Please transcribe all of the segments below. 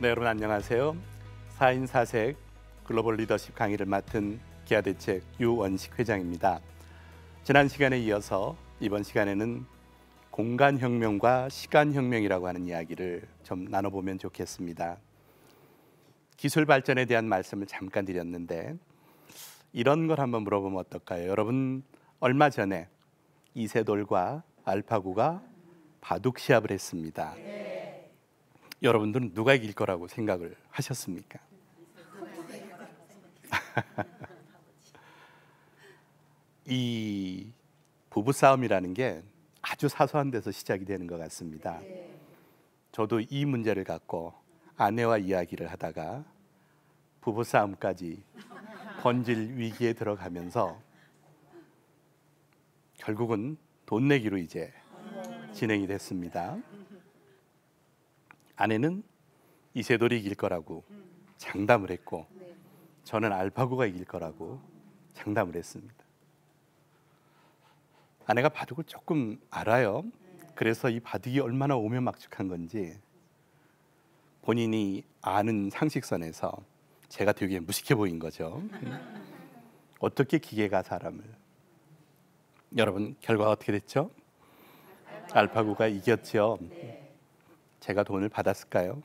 네, 여러분 안녕하세요. 4인 4색 글로벌 리더십 강의를 맡은 기아대책 유원식 회장입니다. 지난 시간에 이어서 이번 시간에는 공간혁명과 시간혁명이라고 하는 이야기를 좀 나눠보면 좋겠습니다. 기술 발전에 대한 말씀을 잠깐 드렸는데 이런 걸 한번 물어보면 어떨까요? 여러분 얼마 전에 이세돌과 알파고가 바둑 시합을 했습니다. 여러분들은 누가 이길 거라고 생각을 하셨습니까? 이 부부싸움이라는 게 아주 사소한 데서 시작이 되는 것 같습니다. 저도 이 문제를 갖고 아내와 이야기를 하다가 부부싸움까지 번질 위기에 들어가면서 결국은 돈 내기로 이제 진행이 됐습니다. 아내는 이세돌이 이길 거라고 장담을 했고 저는 알파고가 이길 거라고 장담을 했습니다. 아내가 바둑을 조금 알아요. 그래서 이 바둑이 얼마나 오묘막축한 건지 본인이 아는 상식선에서 제가 되게 무식해 보인 거죠. 어떻게 기계가 사람을. 여러분 결과가 어떻게 됐죠? 알파고가 이겼죠. 제가 돈을 받았을까요?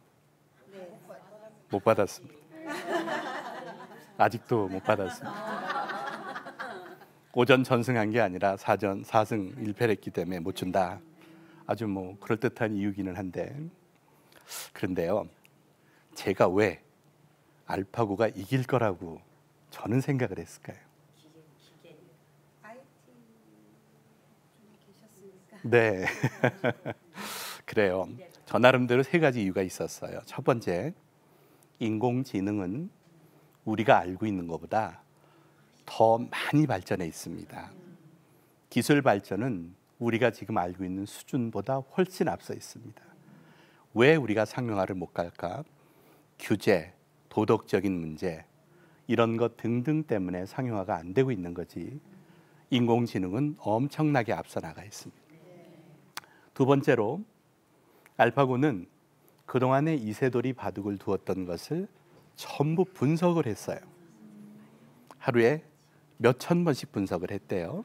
못 받았습니다. 아직도 못 받았습니다. 오전 전승한 게 아니라 사전 4승 1패를 했기 때문에 못 준다. 아주 뭐 그럴듯한 이유기는 한데, 그런데요, 제가 왜 알파고가 이길 거라고 저는 생각을 했을까요? 네. 그래요. 저 나름대로 세 가지 이유가 있었어요. 첫 번째, 인공지능은 우리가 알고 있는 것보다 더 많이 발전해 있습니다. 기술 발전은 우리가 지금 알고 있는 수준보다 훨씬 앞서 있습니다. 왜 우리가 상용화를 못 갈까? 규제, 도덕적인 문제, 이런 것 등등 때문에 상용화가 안 되고 있는 거지. 인공지능은 엄청나게 앞서 나가 있습니다. 두 번째로, 알파고는 그동안에 이세돌이 바둑을 두었던 것을 전부 분석을 했어요. 하루에 몇천 번씩 분석을 했대요.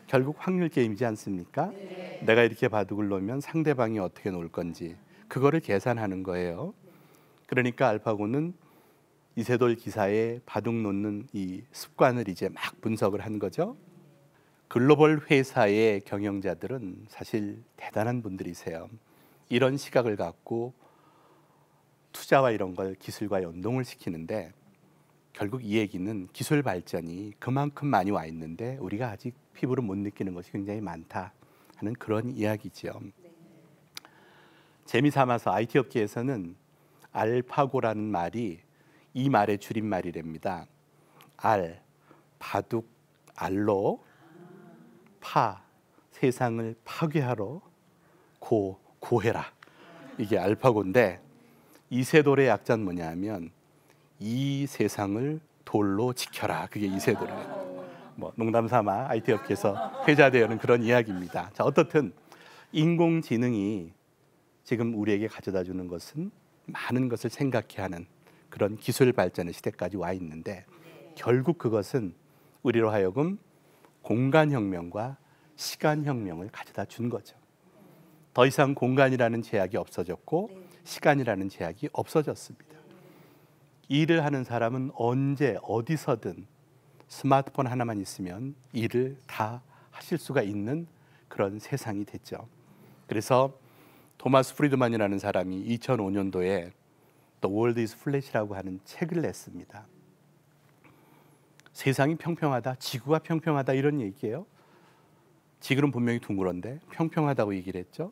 결국 확률 게임이지 않습니까? 내가 이렇게 바둑을 놓으면 상대방이 어떻게 놓을 건지 그거를 계산하는 거예요. 그러니까 알파고는 이세돌 기사의 바둑 놓는 이 습관을 이제 막 분석을 한 거죠. 글로벌 회사의 경영자들은 사실 대단한 분들이세요. 이런 시각을 갖고 투자와 이런 걸 기술과 연동을 시키는데, 결국 이 얘기는 기술 발전이 그만큼 많이 와 있는데 우리가 아직 피부로 못 느끼는 것이 굉장히 많다 하는 그런 이야기죠. 재미삼아서 IT 업계에서는 알파고라는 말이 이 말의 줄임말이랍니다. 알, 바둑, 알로, 파, 세상을 파괴하러, 고해라. 이게 알파고인데, 이세돌의 약자는 뭐냐면 이 세상을 돌로 지켜라. 그게 이세돌이에요. 뭐 농담 삼아 IT 업계에서 회자되는 그런 이야기입니다. 자, 어떻든 인공지능이 지금 우리에게 가져다 주는 것은 많은 것을 생각해 하는 그런 기술 발전의 시대까지 와 있는데, 결국 그것은 우리로 하여금 공간혁명과 시간혁명을 가져다 준 거죠. 더 이상 공간이라는 제약이 없어졌고 시간이라는 제약이 없어졌습니다. 일을 하는 사람은 언제 어디서든 스마트폰 하나만 있으면 일을 다 하실 수가 있는 그런 세상이 됐죠. 그래서 토마스 프리드만이라는 사람이 2005년도에 The World is Flat이라고 하는 책을 냈습니다. 세상이 평평하다, 지구가 평평하다 이런 얘기예요. 지구는 분명히 둥그런데 평평하다고 얘기를 했죠.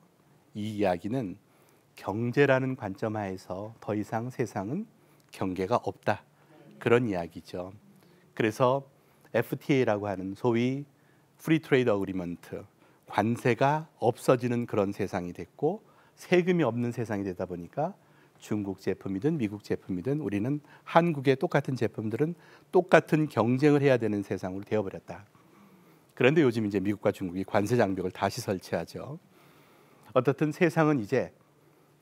이 이야기는 경제라는 관점 하에서 더 이상 세상은 경계가 없다, 그런 이야기죠. 그래서 FTA라고 하는 소위 프리 트레이드 어그리먼트, 관세가 없어지는 그런 세상이 됐고, 세금이 없는 세상이 되다 보니까 중국 제품이든 미국 제품이든 우리는 한국의 똑같은 제품들은 똑같은 경쟁을 해야 되는 세상으로 되어버렸다. 그런데 요즘 이제 미국과 중국이 관세 장벽을 다시 설치하죠. 어떻든 세상은 이제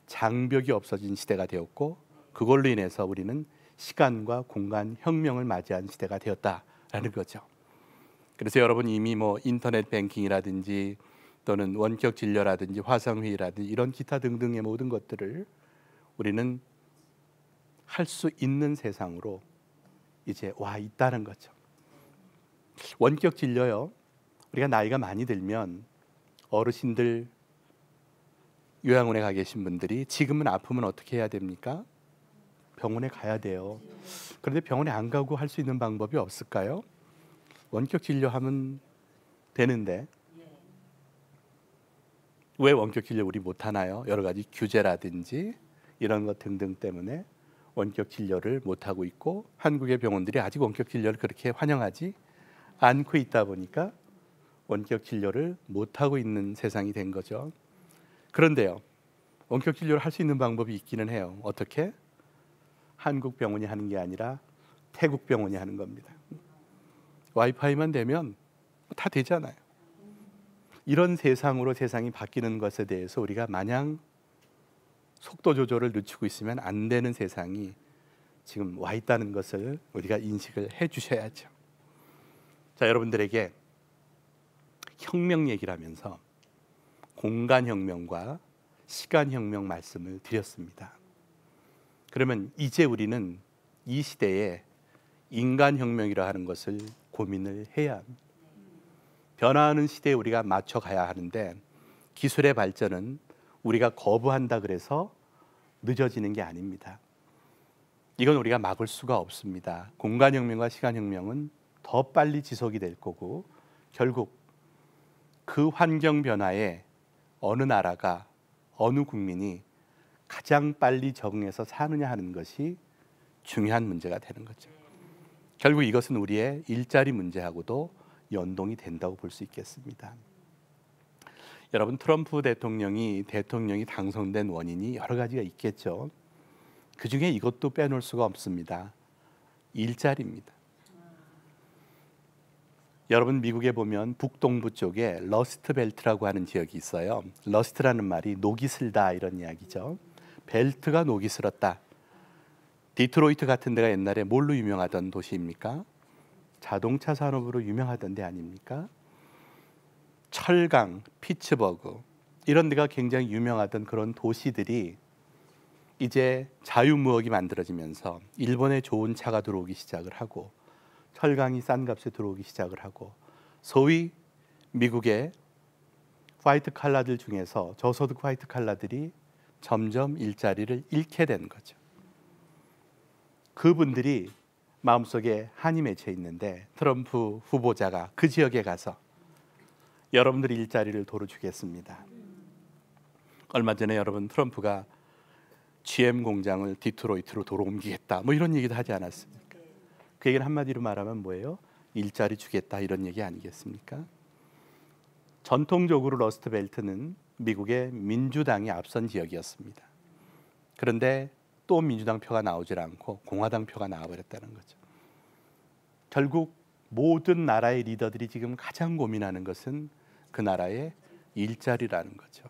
장벽이 없어진 시대가 되었고 그걸로 인해서 우리는 시간과 공간 혁명을 맞이한 시대가 되었다라는 거죠. 그래서 여러분 이미 뭐 인터넷 뱅킹이라든지 또는 원격 진료라든지 화상회의라든지 이런 기타 등등의 모든 것들을 우리는 할 수 있는 세상으로 이제 와 있다는 거죠. 원격 진료요. 우리가 나이가 많이 들면 어르신들 요양원에 가 계신 분들이 지금은 아프면 어떻게 해야 됩니까? 병원에 가야 돼요. 그런데 병원에 안 가고 할 수 있는 방법이 없을까요? 원격 진료하면 되는데 왜 원격 진료 우리 못 하나요? 여러 가지 규제라든지 이런 것 등등 때문에 원격 진료를 못 하고 있고 한국의 병원들이 아직 원격 진료를 그렇게 환영하지 않고 있다 보니까 원격 진료를 못 하고 있는 세상이 된 거죠. 그런데요, 원격 진료를 할 수 있는 방법이 있기는 해요. 어떻게? 한국 병원이 하는 게 아니라 태국 병원이 하는 겁니다. 와이파이만 되면 다 되잖아요. 이런 세상으로 세상이 바뀌는 것에 대해서 우리가 마냥 속도 조절을 늦추고 있으면 안 되는 세상이 지금 와 있다는 것을 우리가 인식을 해 주셔야죠. 자, 여러분들에게 혁명 얘기를 하면서 공간혁명과 시간혁명 말씀을 드렸습니다. 그러면 이제 우리는 이 시대에 인간혁명이라 하는 것을 고민을 해야 합니다. 변화하는 시대에 우리가 맞춰가야 하는데 기술의 발전은 우리가 거부한다 그래서 늦어지는 게 아닙니다. 이건 우리가 막을 수가 없습니다. 공간혁명과 시간혁명은 더 빨리 지속이 될 거고 결국 그 환경 변화에 어느 나라가 어느 국민이 가장 빨리 적응해서 사느냐 하는 것이 중요한 문제가 되는 거죠. 결국 이것은 우리의 일자리 문제하고도 연동이 된다고 볼 수 있겠습니다. 여러분 트럼프 대통령이 당선된 원인이 여러 가지가 있겠죠. 그중에 이것도 빼놓을 수가 없습니다. 일자리입니다. 여러분 미국에 보면 북동부 쪽에 러스트 벨트라고 하는 지역이 있어요. 러스트라는 말이 녹이 슬다 이런 이야기죠. 벨트가 녹이 슬었다. 디트로이트 같은 데가 옛날에 뭘로 유명하던 도시입니까? 자동차 산업으로 유명하던 데 아닙니까? 철강, 피츠버그 이런 데가 굉장히 유명하던 그런 도시들이 이제 자유무역이 만들어지면서 일본에 좋은 차가 들어오기 시작을 하고 철강이 싼 값에 들어오기 시작을 하고 소위 미국의 화이트 칼라들 중에서 저소득 화이트 칼라들이 점점 일자리를 잃게 된 거죠. 그분들이 마음속에 한이 맺혀 있는데 트럼프 후보자가 그 지역에 가서 여러분들이 일자리를 도로 주겠습니다. 얼마 전에 여러분 트럼프가 GM 공장을 디트로이트로 도로 옮기겠다 뭐 이런 얘기도 하지 않았습니까? 그 얘기는 한마디로 말하면 뭐예요? 일자리 주겠다 이런 얘기 아니겠습니까? 전통적으로 러스트벨트는 미국의 민주당이 앞선 지역이었습니다. 그런데 또 민주당 표가 나오질 않고 공화당 표가 나와버렸다는 거죠. 결국 모든 나라의 리더들이 지금 가장 고민하는 것은 그 나라의 일자리라는 거죠.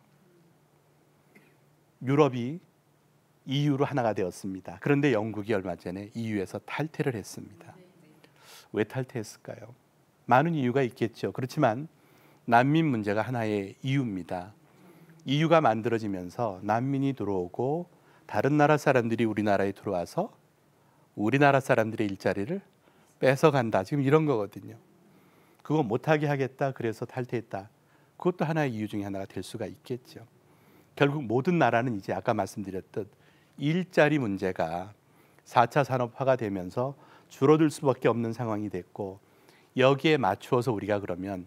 유럽이 EU로 하나가 되었습니다. 그런데 영국이 얼마 전에 EU에서 탈퇴를 했습니다. 왜 탈퇴했을까요? 많은 이유가 있겠죠. 그렇지만 난민 문제가 하나의 이유입니다. EU가 만들어지면서 난민이 들어오고 다른 나라 사람들이 우리나라에 들어와서 우리나라 사람들의 일자리를 뺏어간다. 지금 이런 거거든요. 그거 못하게 하겠다. 그래서 탈퇴했다. 그것도 하나의 이유 중에 하나가 될 수가 있겠죠. 결국 모든 나라는 이제 아까 말씀드렸듯 일자리 문제가 4차 산업화가 되면서 줄어들 수밖에 없는 상황이 됐고 여기에 맞추어서 우리가 그러면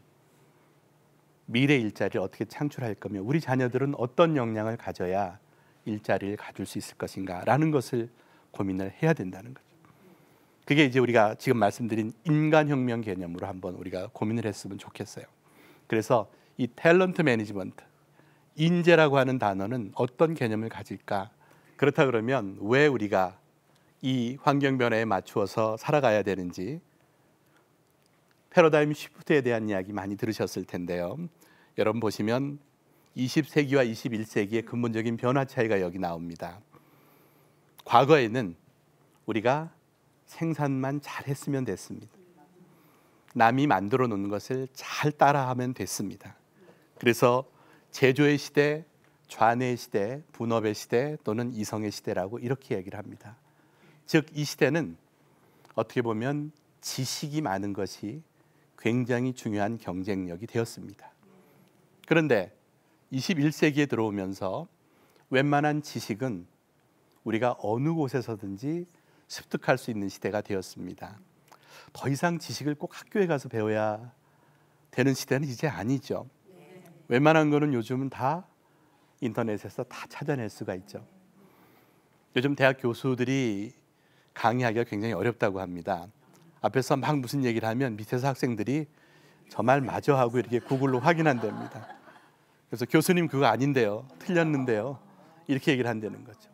미래 일자리를 어떻게 창출할 거며 우리 자녀들은 어떤 역량을 가져야 일자리를 가질 수 있을 것인가 라는 것을 고민을 해야 된다는 거죠. 그게 이제 우리가 지금 말씀드린 인간혁명 개념으로 한번 우리가 고민을 했으면 좋겠어요. 그래서 이 탤런트 매니지먼트, 인재라고 하는 단어는 어떤 개념을 가질까? 그렇다 그러면 왜 우리가 이 환경 변화에 맞추어서 살아가야 되는지 패러다임 시프트에 대한 이야기 많이 들으셨을 텐데요. 여러분 보시면 20세기와 21세기의 근본적인 변화 차이가 여기 나옵니다. 과거에는 우리가 생산만 잘 했으면 됐습니다. 남이 만들어 놓는 것을 잘 따라하면 됐습니다. 그래서 제조의 시대, 좌뇌의 시대, 분업의 시대 또는 이성의 시대라고 이렇게 얘기를 합니다. 즉 이 시대는 어떻게 보면 지식이 많은 것이 굉장히 중요한 경쟁력이 되었습니다. 그런데 21세기에 들어오면서 웬만한 지식은 우리가 어느 곳에서든지 습득할 수 있는 시대가 되었습니다. 더 이상 지식을 꼭 학교에 가서 배워야 되는 시대는 이제 아니죠. 웬만한 거는 요즘은 다 인터넷에서 다 찾아낼 수가 있죠. 요즘 대학 교수들이 강의하기가 굉장히 어렵다고 합니다. 앞에서 막 무슨 얘기를 하면 밑에서 학생들이 저 말 맞아 하고 이렇게 구글로 확인한답니다. 그래서 교수님 그거 아닌데요, 틀렸는데요, 이렇게 얘기를 한다는 거죠.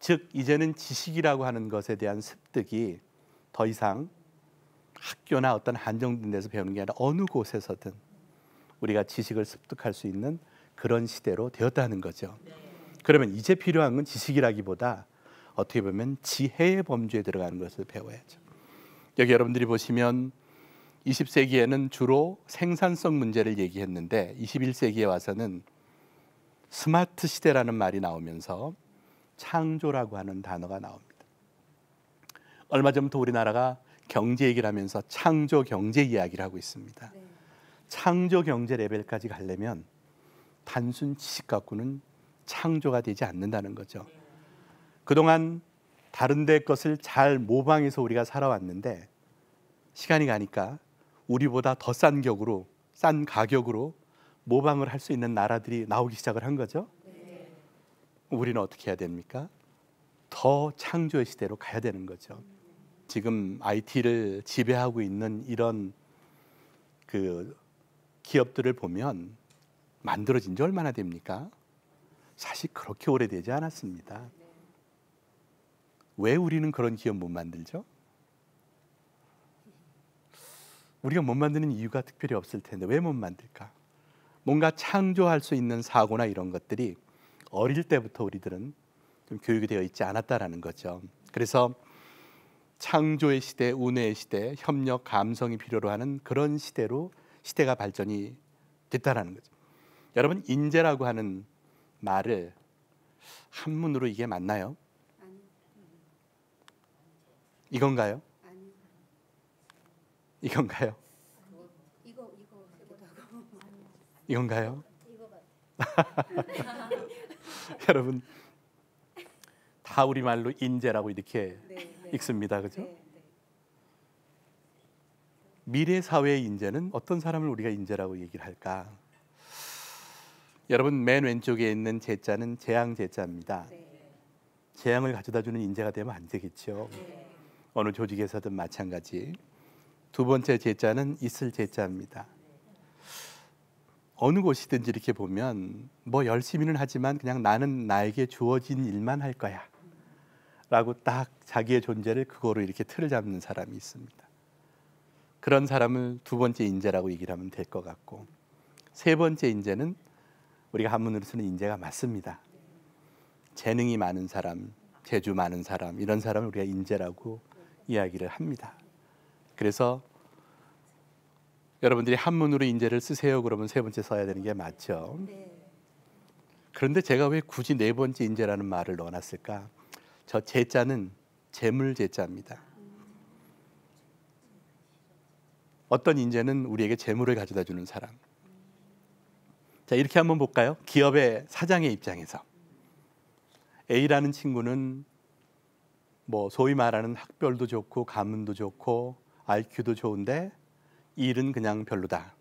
즉 이제는 지식이라고 하는 것에 대한 습득이 더 이상 학교나 어떤 한정된 데서 배우는 게 아니라 어느 곳에서든 우리가 지식을 습득할 수 있는 그런 시대로 되었다는 거죠. 그러면 이제 필요한 건 지식이라기보다 어떻게 보면 지혜의 범주에 들어가는 것을 배워야죠. 여기 여러분들이 보시면 20세기에는 주로 생산성 문제를 얘기했는데 21세기에 와서는 스마트 시대라는 말이 나오면서 창조라고 하는 단어가 나옵니다. 얼마 전부터 우리나라가 경제 얘기를 하면서 창조 경제 이야기를 하고 있습니다. 창조 경제 레벨까지 가려면 단순 지식 갖고는 창조가 되지 않는다는 거죠. 그동안 다른 데 것을 잘 모방해서 우리가 살아왔는데 시간이 가니까 우리보다 더 싼 가격으로 모방을 할 수 있는 나라들이 나오기 시작을 한 거죠. 우리는 어떻게 해야 됩니까? 더 창조의 시대로 가야 되는 거죠. 지금 IT를 지배하고 있는 이런 그 기업들을 보면 만들어진 지 얼마나 됩니까? 사실 그렇게 오래되지 않았습니다. 왜 우리는 그런 기업 못 만들죠? 우리가 못 만드는 이유가 특별히 없을 텐데 왜 못 만들까? 뭔가 창조할 수 있는 사고나 이런 것들이 어릴 때부터 우리들은 좀 교육이 되어 있지 않았다라는 거죠. 그래서 창조의 시대, 운의 시대, 협력, 감성이 필요로 하는 그런 시대로 시대가 발전이 됐다라는 거죠. 여러분 인재라고 하는 말을 한문으로 이게 맞나요? 이건가요? 이건가요? 이건가요? 여러분 다 우리말로 인재라고 이렇게 읽습니다. 그죠? 미래 사회의 인재는 어떤 사람을 우리가 인재라고 얘기를 할까? 여러분 맨 왼쪽에 있는 제자는 재앙 제자입니다. 재앙을 가져다 주는 인재가 되면 안 되겠죠. 어느 조직에서든 마찬가지. 두 번째 제자는 있을 제자입니다. 어느 곳이든지 이렇게 보면 뭐 열심히는 하지만 그냥 나는 나에게 주어진 일만 할 거야 라고 딱 자기의 존재를 그거로 이렇게 틀을 잡는 사람이 있습니다. 그런 사람을 두 번째 인재라고 얘기를 하면 될 것 같고, 세 번째 인재는 우리가 한문으로 쓰는 인재가 맞습니다. 재능이 많은 사람, 재주 많은 사람, 이런 사람을 우리가 인재라고 이야기를 합니다. 그래서 여러분들이 한문으로 인재를 쓰세요 그러면 세 번째 써야 되는 게 맞죠. 그런데 제가 왜 굳이 네 번째 인재라는 말을 넣어놨을까? 저 제자는 재물 제자입니다. 어떤 인재는 우리에게 재물을 가져다 주는 사람. 자, 이렇게 한번 볼까요? 기업의 사장의 입장에서 A라는 친구는 뭐 소위 말하는 학벌도 좋고 가문도 좋고 IQ도 좋은데 일은 그냥 별로다.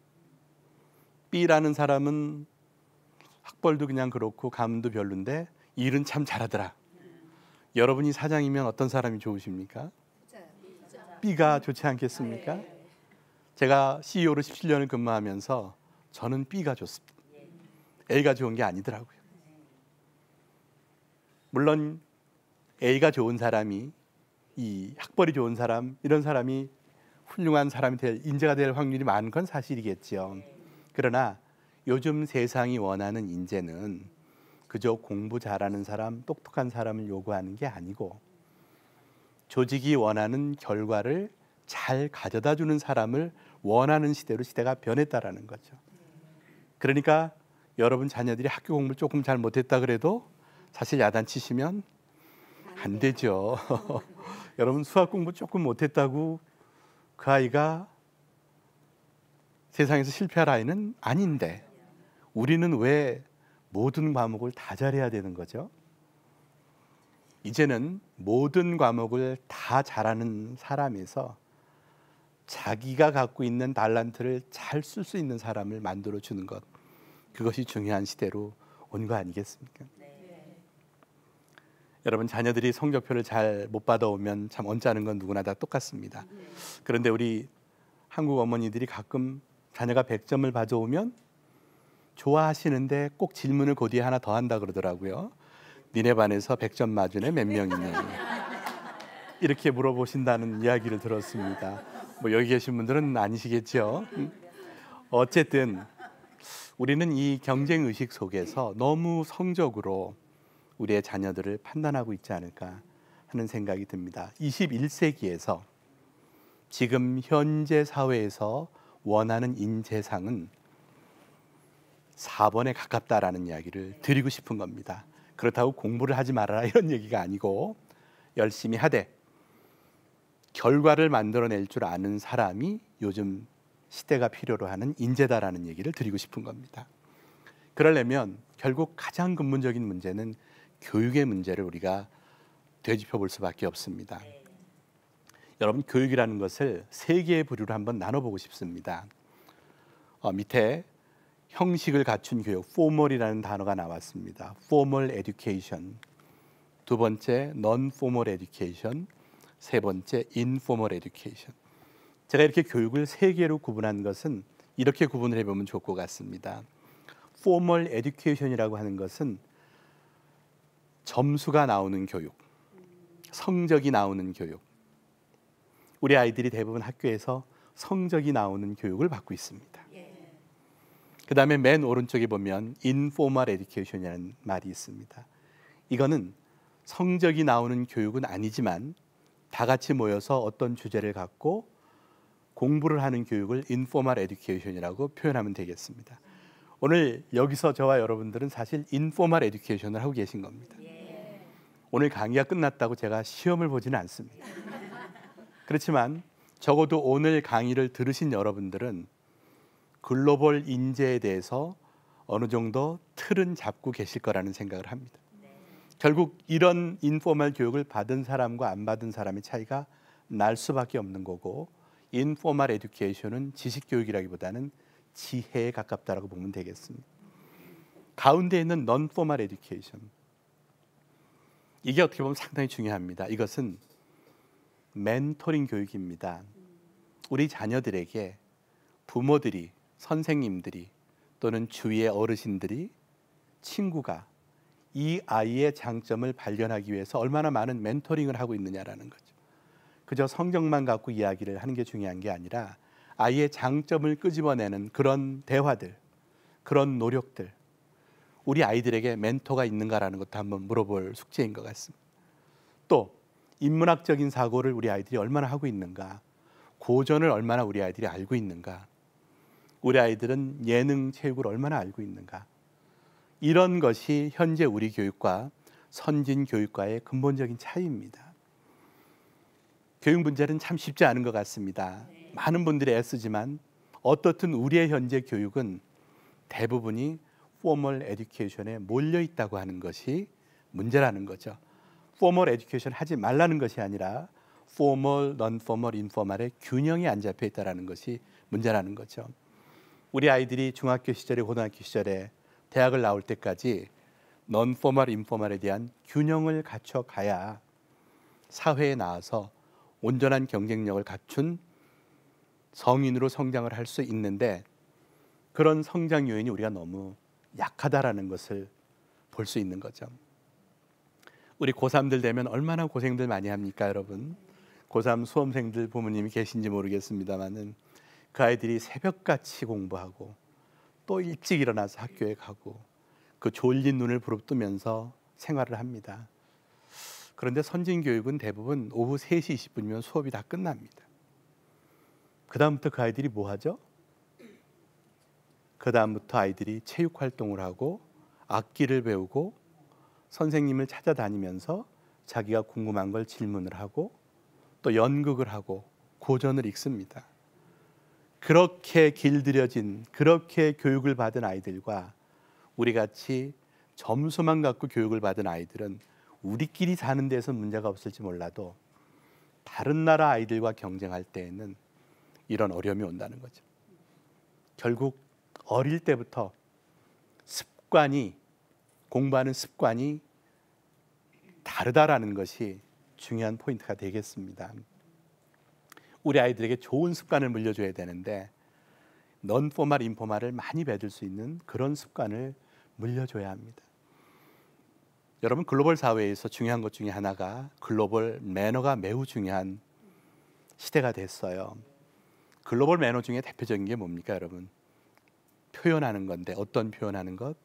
B라는 사람은 학벌도 그냥 그렇고 가문도 별론데 일은 참 잘하더라. 여러분이 사장이면 어떤 사람이 좋으십니까? B가 좋지 않겠습니까? 제가 CEO로 17년을 근무하면서 저는 B가 좋습니다. A가 좋은 게 아니더라고요. 물론 A가 좋은 사람이, 이 학벌이 좋은 사람, 이런 사람이 훌륭한 사람이 될, 인재가 될 확률이 많은 건 사실이겠죠. 그러나 요즘 세상이 원하는 인재는 그저 공부 잘하는 사람, 똑똑한 사람을 요구하는 게 아니고 조직이 원하는 결과를 잘 가져다 주는 사람을 원하는 시대로 시대가 변했다라는 거죠. 그러니까 여러분 자녀들이 학교 공부를 조금 잘 못했다 그래도 사실 야단치시면 안 되죠. 여러분 수학 공부 조금 못했다고 그 아이가 세상에서 실패할 아이는 아닌데 우리는 왜 모든 과목을 다 잘해야 되는 거죠? 이제는 모든 과목을 다 잘하는 사람에서 자기가 갖고 있는 달란트를 잘 쓸 수 있는 사람을 만들어 주는 것, 그것이 중요한 시대로 온 거 아니겠습니까? 여러분 자녀들이 성적표를 잘 못 받아오면 참 언짢은 건 누구나 다 똑같습니다. 그런데 우리 한국 어머니들이 가끔 자녀가 100점을 받아오면 좋아하시는데 꼭 질문을 그 뒤에 하나 더 한다 그러더라고요. 니네 반에서 100점 맞은 애 몇 명이니? 이렇게 물어보신다는 이야기를 들었습니다. 뭐 여기 계신 분들은 아니시겠죠? 어쨌든 우리는 이 경쟁 의식 속에서 너무 성적으로 우리의 자녀들을 판단하고 있지 않을까 하는 생각이 듭니다. 21세기에서 지금 현재 사회에서 원하는 인재상은 4번에 가깝다라는 이야기를 드리고 싶은 겁니다. 그렇다고 공부를 하지 말아라 이런 얘기가 아니고 열심히 하되 결과를 만들어낼 줄 아는 사람이 요즘 시대가 필요로 하는 인재다라는 얘기를 드리고 싶은 겁니다. 그러려면 결국 가장 근본적인 문제는 교육의 문제를 우리가 되짚어 볼 수밖에 없습니다. 여러분 교육이라는 것을 세 개의 부류로 한번 나눠보고 싶습니다. 밑에 형식을 갖춘 교육, formal이라는 단어가 나왔습니다. formal education. 두 번째, non-formal education. 세 번째, informal education. 제가 이렇게 교육을 세 개로 구분한 것은 이렇게 구분을 해보면 좋을 것 같습니다. formal education이라고 하는 것은 점수가 나오는 교육, 성적이 나오는 교육. 우리 아이들이 대부분 학교에서 성적이 나오는 교육을 받고 있습니다. 그 다음에 맨 오른쪽에 보면 informal education이라는 말이 있습니다. 이거는 성적이 나오는 교육은 아니지만 다 같이 모여서 어떤 주제를 갖고 공부를 하는 교육을 informal education이라고 표현하면 되겠습니다. 오늘 여기서 저와 여러분들은 사실 informal education을 하고 계신 겁니다. 오늘 강의가 끝났다고 제가 시험을 보지는 않습니다. 그렇지만 적어도 오늘 강의를 들으신 여러분들은 글로벌 인재에 대해서 어느 정도 틀은 잡고 계실 거라는 생각을 합니다. 결국 이런 인포멀 교육을 받은 사람과 안 받은 사람의 차이가 날 수밖에 없는 거고 인포멀 에듀케이션은 지식 교육이라기보다는 지혜에 가깝다라고 보면 되겠습니다. 가운데 있는 non-formal education, 이게 어떻게 보면 상당히 중요합니다. 이것은 멘토링 교육입니다. 우리 자녀들에게 부모들이, 선생님들이 또는 주위의 어르신들이, 친구가 이 아이의 장점을 발견하기 위해서 얼마나 많은 멘토링을 하고 있느냐라는 거죠. 그저 성적만 갖고 이야기를 하는 게 중요한 게 아니라 아이의 장점을 끄집어내는 그런 대화들, 그런 노력들, 우리 아이들에게 멘토가 있는가라는 것도 한번 물어볼 숙제인 것 같습니다. 또 인문학적인 사고를 우리 아이들이 얼마나 하고 있는가, 고전을 얼마나 우리 아이들이 알고 있는가, 우리 아이들은 예능, 체육을 얼마나 알고 있는가, 이런 것이 현재 우리 교육과 선진 교육과의 근본적인 차이입니다. 교육 문제는 참 쉽지 않은 것 같습니다. 많은 분들이 애쓰지만 어떻든 우리의 현재 교육은 대부분이 포멀 에듀케이션에 몰려 있다고 하는 것이 문제라는 거죠. 포멀 에듀케이션 하지 말라는 것이 아니라 포멀, non-formal, informal의 균형이 안 잡혀 있다는 것이 문제라는 거죠. 우리 아이들이 중학교 시절에, 고등학교 시절에, 대학을 나올 때까지 non-formal, informal에 대한 균형을 갖춰가야 사회에 나와서 온전한 경쟁력을 갖춘 성인으로 성장을 할 수 있는데, 그런 성장 요인이 우리가 너무 약하다라는 것을 볼 수 있는 거죠. 우리 고3들 되면 얼마나 고생들 많이 합니까, 여러분? 고3 수험생들 부모님이 계신지 모르겠습니다만은 그 아이들이 새벽같이 공부하고 또 일찍 일어나서 학교에 가고 그 졸린 눈을 부릅뜨면서 생활을 합니다. 그런데 선진교육은 대부분 오후 3시 20분이면 수업이 다 끝납니다. 그 다음부터 그 아이들이 뭐 하죠? 그 다음부터 아이들이 체육활동을 하고 악기를 배우고 선생님을 찾아다니면서 자기가 궁금한 걸 질문을 하고 또 연극을 하고 고전을 읽습니다. 그렇게 길들여진, 그렇게 교육을 받은 아이들과 우리같이 점수만 갖고 교육을 받은 아이들은 우리끼리 사는 데서 문제가 없을지 몰라도 다른 나라 아이들과 경쟁할 때에는 이런 어려움이 온다는 거죠. 결국 어릴 때부터 습관이, 공부하는 습관이 다르다라는 것이 중요한 포인트가 되겠습니다. 우리 아이들에게 좋은 습관을 물려줘야 되는데 넌 포말, 인포말을 많이 배울 수 있는 그런 습관을 물려줘야 합니다. 여러분, 글로벌 사회에서 중요한 것 중에 하나가 글로벌 매너가 매우 중요한 시대가 됐어요. 글로벌 매너 중에 대표적인 게 뭡니까, 여러분? 표현하는 건데, 어떤 표현하는 것?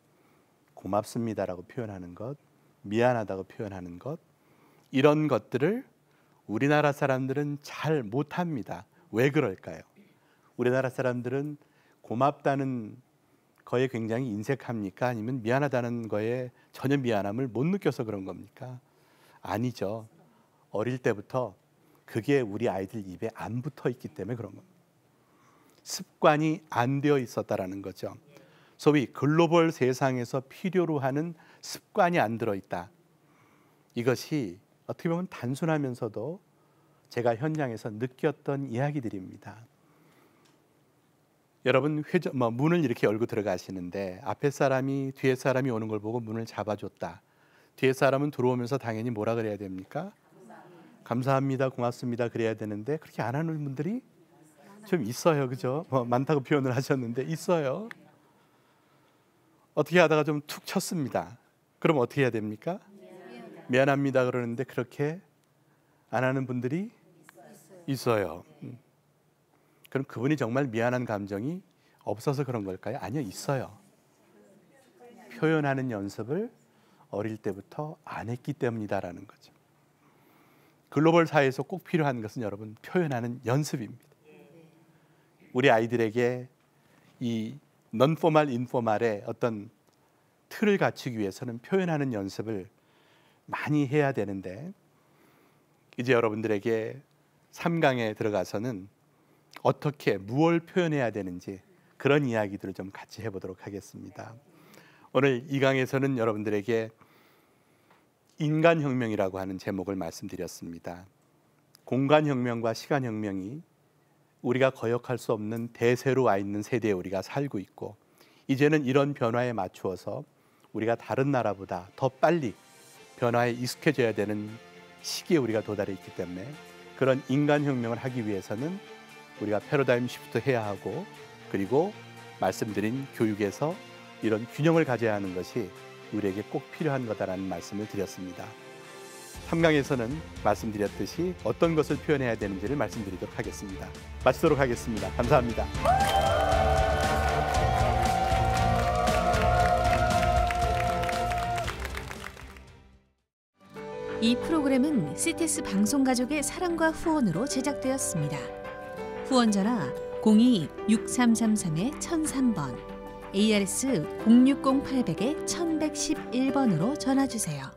고맙습니다라고 표현하는 것, 미안하다고 표현하는 것, 이런 것들을 우리나라 사람들은 잘 못합니다. 왜 그럴까요? 우리나라 사람들은 고맙다는 거에 굉장히 인색합니까? 아니면 미안하다는 거에 전혀 미안함을 못 느껴서 그런 겁니까? 아니죠. 어릴 때부터 그게 우리 아이들 입에 안 붙어 있기 때문에 그런 겁니다. 습관이 안 되어 있었다라는 거죠. 소위 글로벌 세상에서 필요로 하는 습관이 안 들어있다. 이것이 어떻게 보면 단순하면서도 제가 현장에서 느꼈던 이야기들입니다. 여러분, 문을 이렇게 열고 들어가시는데 앞에 사람이 뒤에 사람이 오는 걸 보고 문을 잡아줬다. 뒤에 사람은 들어오면서 당연히 뭐라 그래야 됩니까? 감사합니다, 고맙습니다 그래야 되는데 그렇게 안 하는 분들이 좀 있어요. 그죠? 많다고 표현을 하셨는데 있어요. 어떻게 하다가 좀 툭 쳤습니다. 그럼 어떻게 해야 됩니까? 미안합니다 그러는데 그렇게 안 하는 분들이 있어요. 그럼 그분이 정말 미안한 감정이 없어서 그런 걸까요? 아니요, 있어요. 표현하는 연습을 어릴 때부터 안 했기 때문이다라는 거죠. 글로벌 사회에서 꼭 필요한 것은 여러분, 표현하는 연습입니다. 우리 아이들에게 이 non-formal, informal의 어떤 틀을 갖추기 위해서는 표현하는 연습을 많이 해야 되는데, 이제 여러분들에게 3강에 들어가서는 어떻게 무엇을 표현해야 되는지 그런 이야기들을 좀 같이 해보도록 하겠습니다. 오늘 2강에서는 여러분들에게 인간혁명이라고 하는 제목을 말씀드렸습니다. 공간혁명과 시간혁명이 우리가 거역할 수 없는 대세로 와 있는 세대에 우리가 살고 있고, 이제는 이런 변화에 맞추어서 우리가 다른 나라보다 더 빨리 변화에 익숙해져야 되는 시기에 우리가 도달해 있기 때문에 그런 인간혁명을 하기 위해서는 우리가 패러다임 시프트 해야 하고, 그리고 말씀드린 교육에서 이런 균형을 가져야 하는 것이 우리에게 꼭 필요한 거다라는 말씀을 드렸습니다. 3강에서는 말씀드렸듯이 어떤 것을 표현해야 되는지를 말씀드리도록 하겠습니다. 마치도록 하겠습니다. 감사합니다. 이 프로그램은 CTS 방송가족의 사랑과 후원으로 제작되었습니다. 후원 전화 02-6333-1003번, ARS 060-800-1111번으로 전화 주세요.